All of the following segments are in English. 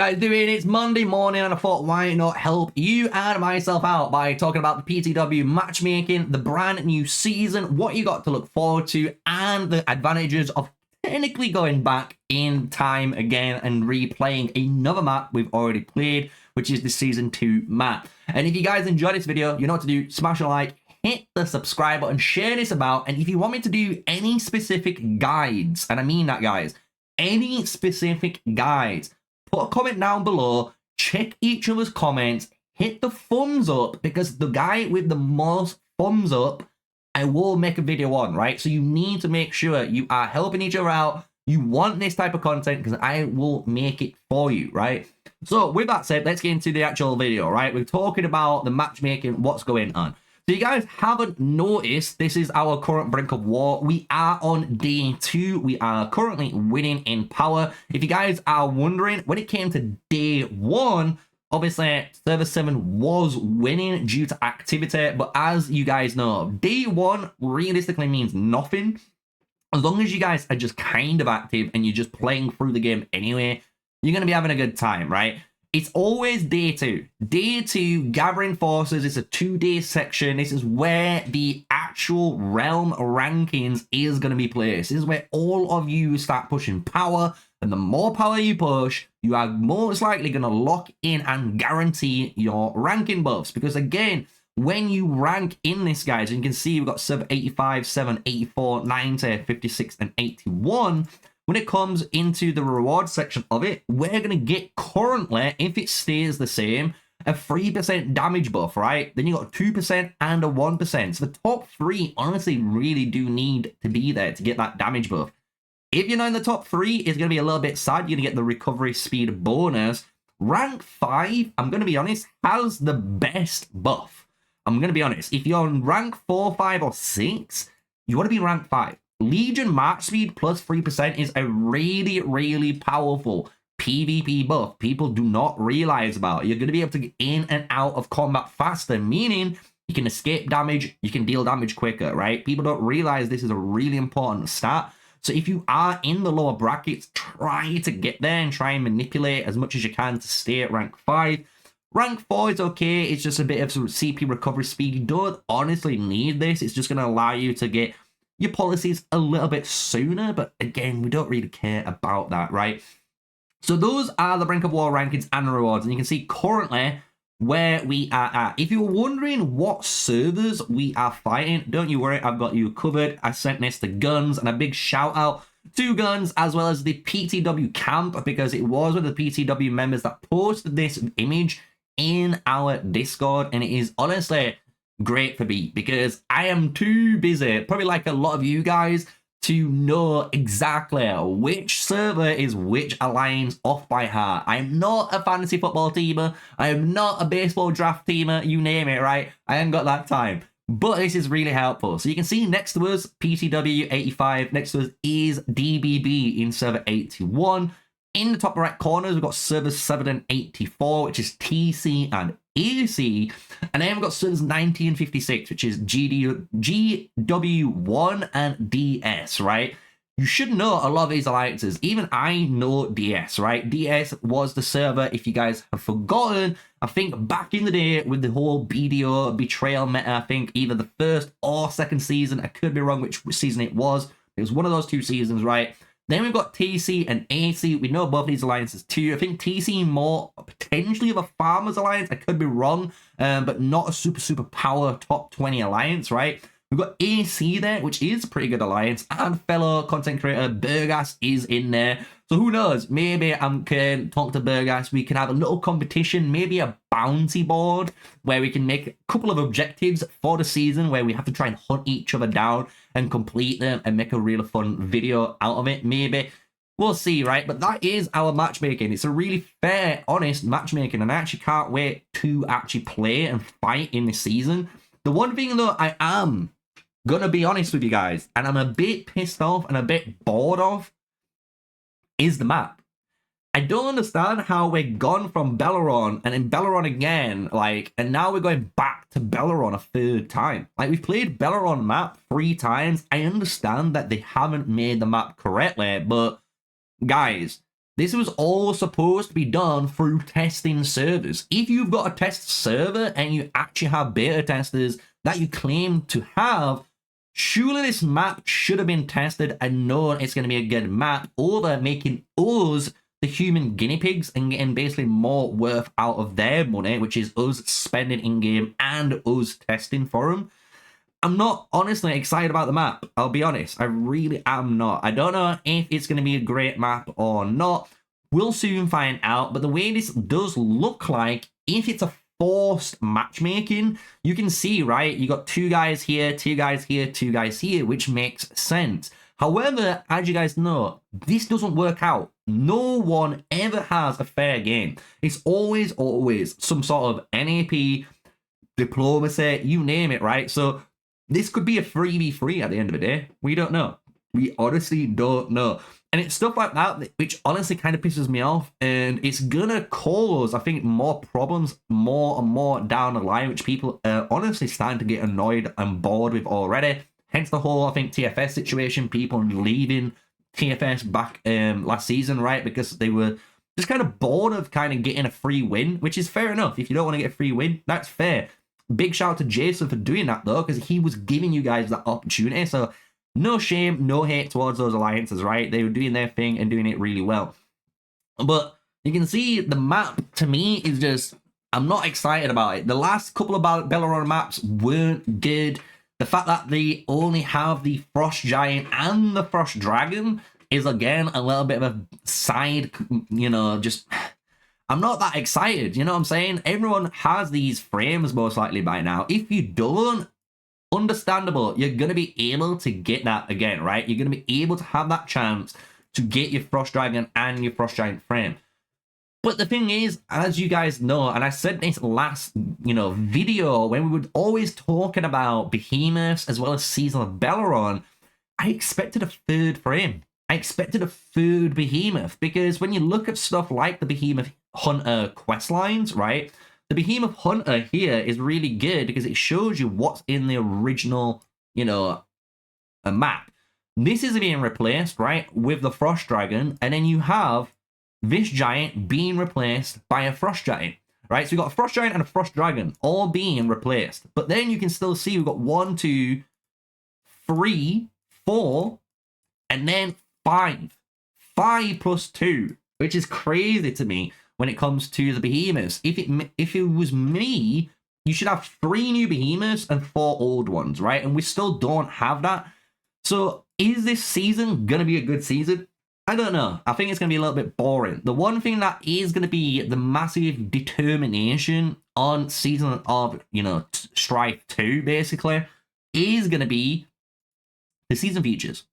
Guys doing? It's Monday morning and I thought why not help you and myself out by talking about the P2W matchmaking, the brand new season, what you got to look forward to, and the advantages of technically going back in time again and replaying another map we've already played, which is the season 2 map. And if you guys enjoyed this video, you know what to do. Smash a like, hit the subscribe button, share this about, and if you want me to do any specific guides, and I mean that guys, any specific guides, put a comment down below, check each other's comments, hit the thumbs up, because the guy with the most thumbs up, I will make a video on, right? So you need to make sure you are helping each other out. You want this type of content because I will make it for you, right? So with that said, let's get into the actual video, right? We're talking about the matchmaking, what's going on. So you guys haven't noticed, this is our current brink of war. We are on day 2. We are currently winning in power. If you guys are wondering, when it came to day 1, obviously server 7 was winning due to activity. But as you guys know, day 1 realistically means nothing. As long as you guys are just kind of active and you're just playing through the game anyway, you're going to be having a good time, right? It's always day 2. Day 2, gathering forces. It's a 2-day section. This is where the actual realm rankings is going to be placed. This is where all of you start pushing power. And the more power you push, you are most likely going to lock in and guarantee your ranking buffs. Because again, when you rank in this, guys, and you can see we've got 785, 784, 90, 56, and 81. When it comes into the reward section of it, we're going to get currently, if it stays the same, a 3% damage buff, right? Then you got 2% and a 1%. So the top 3 honestly really do need to be there to get that damage buff. If you're not in the top 3, it's going to be a little bit sad. You're going to get the recovery speed bonus. Rank 5, I'm going to be honest, has the best buff. I'm going to be honest. If you're on rank 4, 5, or 6, you want to be rank 5. Legion March Speed plus 3% is a really, really powerful PvP buff people do not realize about. You're going to be able to get in and out of combat faster, meaning you can escape damage, you can deal damage quicker, right? People don't realize this is a really important stat. So if you are in the lower brackets, try to get there and try and manipulate as much as you can to stay at rank 5. Rank 4 is okay. It's just a bit of some CP recovery speed. You don't honestly need this. It's just going to allow you to get your policies a little bit sooner, but again, we don't really care about that, right? So those are the Brink of War rankings and rewards, and you can see currently where we are at. If you're wondering what servers we are fighting, don't you worry, I've got you covered. I sent this to Guns, and a big shout out to Guns, as well as the P2W camp, because it was one of the P2W members that posted this image in our Discord, and it is honestly great for me because I am too busy, probably like a lot of you guys, to know exactly which server is which alliance off by heart. I am not a fantasy football teamer. I am not a baseball draft teamer. You name it, right? I ain't got that time. But this is really helpful. So you can see next to us, PTW 85. Next to us is DBB in server 81. In the top right corners, we've got servers 7 and 84, which is TC and AC. And then we've got servers 90 and 56, which is GW1 and DS, right? You should know a lot of these alliances. Even I know DS, right? DS was the server, if you guys have forgotten, I think back in the day with the whole BDO betrayal meta, I think either the first or second season, I could be wrong which season it was. It was one of those 2 seasons, right? Then we've got TC and AC. We know both these alliances too. I think TC more potentially of a farmers alliance. I could be wrong, but not a super power top 20 alliance, right? We've got AC there, which is a pretty good alliance, and fellow content creator Burgas is in there. So who knows? Maybe I can talk to Burgas. We can have a little competition, maybe a bounty board where we can make a couple of objectives for the season where we have to try and hunt each other down and complete them and make a really fun video out of it. Maybe we'll see, right? But that is our matchmaking. It's a really fair, honest matchmaking, and I actually can't wait to actually play and fight in this season. The one thing though I am gonna be honest with you guys, and I'm a bit pissed off and a bit bored of, is the map. I don't understand how we're gone from Belleron and then Belleron again, like, and now we're going back to Belleron a 3rd time. Like, we've played Belleron map 3 times. I understand that they haven't made the map correctly, but guys, This was all supposed to be done through testing servers. If you've got a test server and you actually have beta testers that you claim to have, surely this map should have been tested and known it's going to be a good map, over making us the human guinea pigs and getting basically more worth out of their money, which is us spending in-game and us testing for them. I'm not honestly excited about the map. I'll be honest. I really am not. I don't know if it's going to be a great map or not. We'll soon find out. But the way this does look like, if it's a forced matchmaking, you can see, right? You got 2 guys here, 2 guys here, 2 guys here, which makes sense. However, as you guys know, this doesn't work out. No one ever has a fair game. It's always some sort of NAP, diplomacy, you name it, right? So this could be a 3v3 at the end of the day. We don't know. We honestly don't know. And it's stuff like that which honestly kind of pisses me off. And it's gonna cause, I think, more problems more and more down the line, which people are honestly starting to get annoyed and bored with already. Hence the whole, I think, TFS situation, people leaving TFS back last season, right? Because they were just kind of bored of kind of getting a free win, which is fair enough. If you don't want to get a free win, that's fair. Big shout out to Jason for doing that, though, because he was giving you guys that opportunity. So no shame, no hate towards those alliances, right? They were doing their thing and doing it really well. But you can see the map, to me, is just, I'm not excited about it. The last couple of Belleron maps weren't good. The fact that they only have the Frost Giant and the Frost Dragon is, again, a little bit of a side, you know, just... I'm not that excited, you know what I'm saying? Everyone has these frames most likely by now. If you don't, understandable, you're going to be able to get that again, right? You're going to be able to have that chance to get your Frost Dragon and your Frost Giant frame. But the thing is, as you guys know, and I said this last, you know, video, when we were always talking about Behemoths as well as Season of Belleron, I expected a 3rd frame. I expected a 3rd Behemoth, because when you look at stuff like the Behemoth Hunter quest lines, right? The Behemoth Hunter here is really good because it shows you what's in the original, you know, a map. This is being replaced, right, with the Frost Dragon, and then you have this giant being replaced by a Frost Giant, right? So we've got a Frost Giant and a Frost Dragon all being replaced. But then you can still see we've got 1, 2, 3, 4, and then 5. 5 plus 2, which is crazy to me when it comes to the Behemoths. If it was me, you should have 3 new Behemoths and 4 old ones, right? And we still don't have that. So is this season going to be a good season? I don't know. I think it's going to be a little bit boring. The one thing that is going to be the massive determination on Season of, you know, Strife 2, basically, is going to be the season features.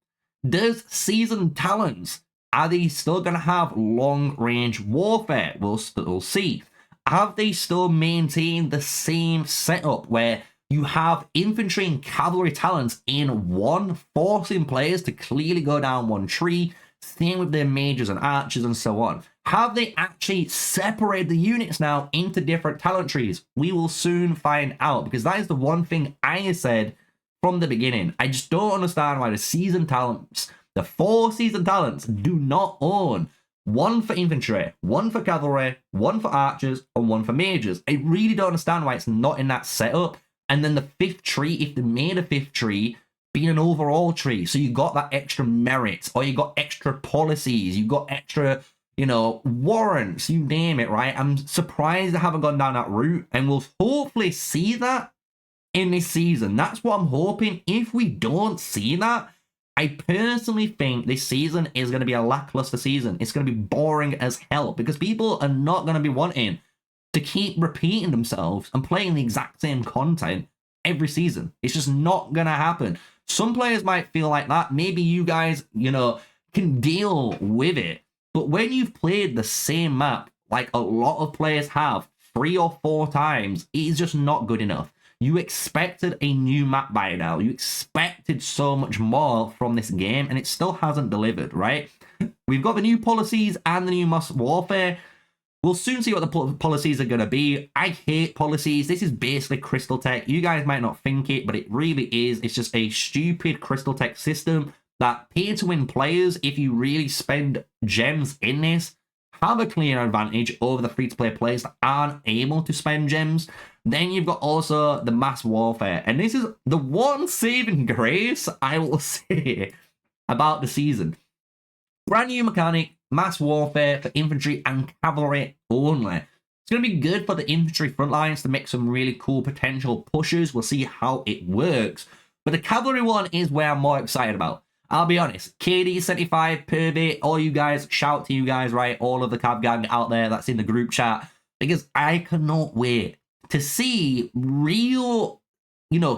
Does season talents, are they still going to have long-range warfare? We'll still see. Have they still maintained the same setup where you have infantry and cavalry talents in one, forcing players to clearly go down one tree? Same with their mages and archers and so on. Have they actually separated the units now into different talent trees? We will soon find out, because that is the one thing I said from the beginning. I just don't understand why the season talents, the 4 season talents, do not own 1 for infantry, 1 for cavalry, 1 for archers, and 1 for mages. I really don't understand why it's not in that setup. And then the 5th tree, if they made a 5th tree, being an overall tree, so you got that extra merit, or you got extra policies, you got extra, you know, warrants, you name it, right? I'm surprised they haven't gone down that route, and we'll hopefully see that in this season. That's what I'm hoping. If we don't see that, I personally think this season is going to be a lackluster season. It's going to be boring as hell, because people are not going to be wanting to keep repeating themselves and playing the exact same content every season. It's just not going to happen. Some players might feel like that. Maybe you guys, you know, can deal with it. But when you've played the same map, like a lot of players have, 3 or 4 times, it is just not good enough. You expected a new map by now. You expected so much more from this game, and it still hasn't delivered, right? We've got the new policies and the new mass warfare. We'll soon see what the policies are going to be. I hate policies. This is basically Crystal Tech. You guys might not think it, but it really is. It's just a stupid Crystal Tech system that pay-to-win players, if you really spend gems in this, have a clear advantage over the free-to-play players that aren't able to spend gems. Then you've got also the mass warfare. And this is the one saving grace, I will say, about the season. Brand new mechanic, mass warfare for infantry and cavalry only. It's going to be good for the infantry front lines to make some really cool potential pushes. We'll see how it works. But the cavalry one is where I'm more excited about. I'll be honest, KD75, Pervy, all you guys, shout to you guys, right? All of the Cav gang out there that's in the group chat. Because I cannot wait to see real,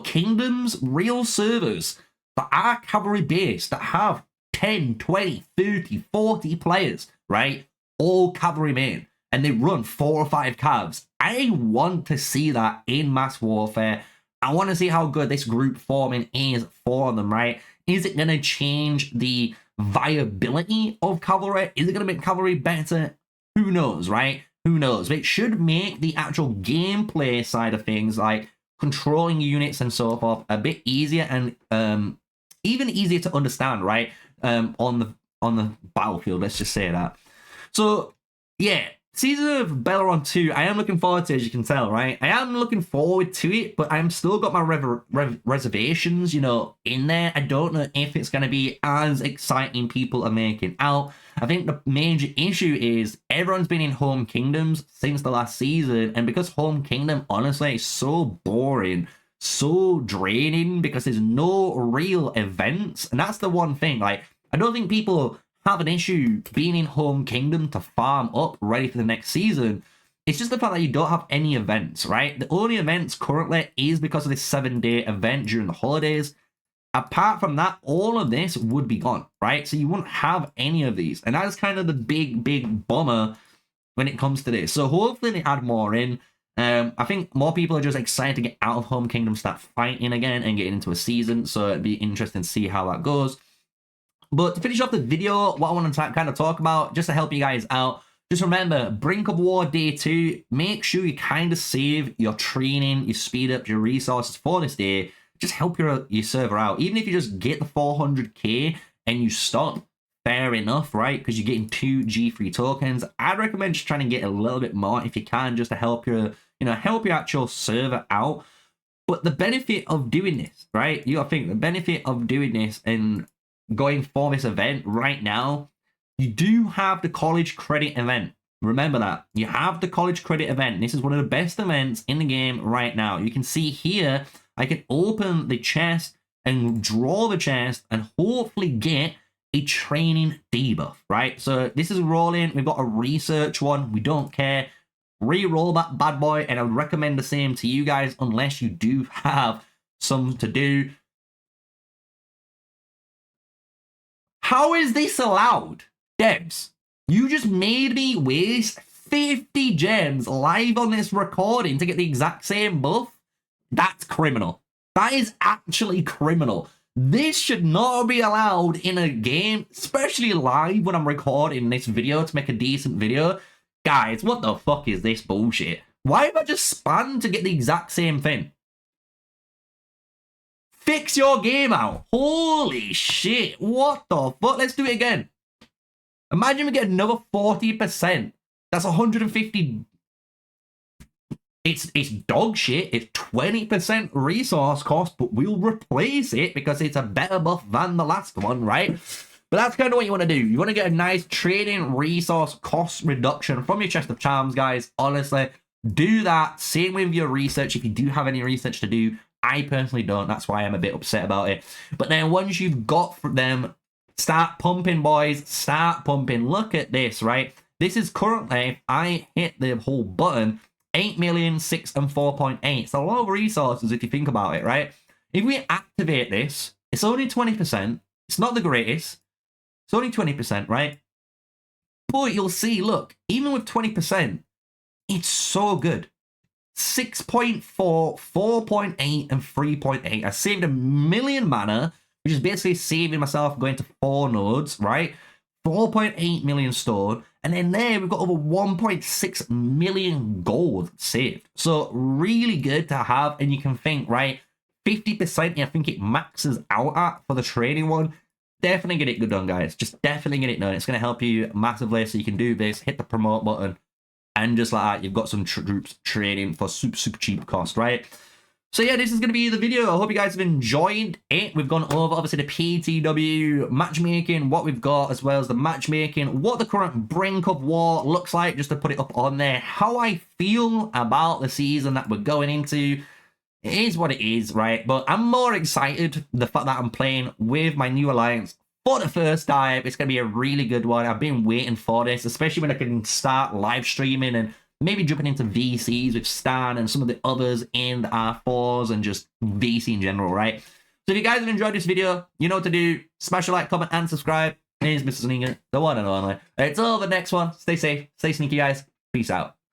kingdoms, real servers that are cavalry based, that have 10, 20, 30, 40 players, right? All cavalry main. And they run 4 or 5 cavs. I want to see that in mass warfare. I want to see how good this group forming is for them, right? Is it going to change the viability of cavalry? Is it going to make cavalry better? Who knows, right? Who knows? But it should make the actual gameplay side of things, like controlling units and so forth, a bit easier and even easier to understand, right? On the battlefield, let's just say that. So, yeah. Season of Belleron 2, I am looking forward to, as you can tell, right? I am looking forward to it, but I'm still got my reservations, in there. I don't know if it's going to be as exciting people are making out. I think the major issue is everyone's been in Home Kingdoms since the last season, and because Home Kingdom, honestly, is so boring, so draining, because there's no real events, and that's the one thing. Like, I don't think people have an issue being in Home Kingdom to farm up ready for the next season. It's just the fact that you don't have any events, right? The only events currently is because of this 7-day event during the holidays. Apart from that, all of this would be gone, right? So you wouldn't have any of these. And that's kind of the big bummer when it comes to this. So hopefully they add more in. I think more people are just excited to get out of Home Kingdom, start fighting again and getting into a season. So it'd be interesting to see how that goes. But to finish off the video, what I want to kind of talk about, just to help you guys out, just remember, Brink of War Day 2, make sure you kind of save your training, you speed up your resources for this day, just help your server out. Even if you just get the 400k and you stop, fair enough, right? Because you're getting 2 G3 tokens. I'd recommend just trying to get a little bit more if you can, just to help your, help your actual server out. But the benefit of doing this, right? You gotta think, the benefit of doing this and going for this event right now, you do have the college credit event. Remember that. You have the college credit event. This is one of the best events in the game right now. You can see here, I can open the chest and draw the chest and hopefully get a training debuff, right? So this is rolling. We've got a research one. We don't care. Re-roll that bad boy, and I would recommend the same to you guys unless you do have some to do. How is this allowed? Debs, you just made me waste 50 gems live on this recording to get the exact same buff? That's criminal. That is actually criminal. This should not be allowed in a game, especially live when I'm recording this video to make a decent video. Guys, what the fuck is this bullshit? Why have I just spammed to get the exact same thing? Fix your game out. Holy shit. What the fuck? Let's do it again. Imagine we get another 40%. That's 150. It's dog shit. It's 20% resource cost, but we'll replace it because it's a better buff than the last one, right? But that's kind of what you want to do. You want to get a nice trading resource cost reduction from your chest of charms, guys. Honestly, do that. Same with your research if you do have any research to do. I personally don't. That's why I'm a bit upset about it. But then once you've got them, start pumping, boys. Start pumping. Look at this, right? This is currently, if I hit the whole button, 8 million, 6, and 4.8. It's a lot of resources if you think about it, right? If we activate this, it's only 20%. It's not the greatest. It's only 20%, right? But you'll see, look, even with 20%, it's so good. 6.4, 4.8, and 3.8. I saved 1 million mana, which is basically saving myself going to 4 nodes, right? 4.8 million stored. And then there, we've got over 1.6 million gold saved. So really good to have. And you can think, right, 50%, I think it maxes out at for the trading one. definitely get it done, guys. Just definitely get it done. It's going to help you massively, so you can do this, hit the promote button, and just like that, you've got some troops trading for super cheap cost, right? So yeah, this is going to be the video. I hope you guys have enjoyed it. We've gone over, obviously, the P2W matchmaking, what we've got, as well as the matchmaking, what the current brink of war looks like, just to put it up on there, how I feel about the season that we're going into. It is what it is, right? But I'm more excited the fact that I'm playing with my new alliance for the first time. It's going to be a really good one. I've been waiting for this, especially when I can start live streaming and maybe jumping into VCs with Stan and some of the others in the R4s and just VC in general, right? So if you guys have enjoyed this video, you know what to do. Smash a like, comment, and subscribe. Here's MrSneakyy, the one and only. Until the next one, stay safe, stay sneaky, guys. Peace out.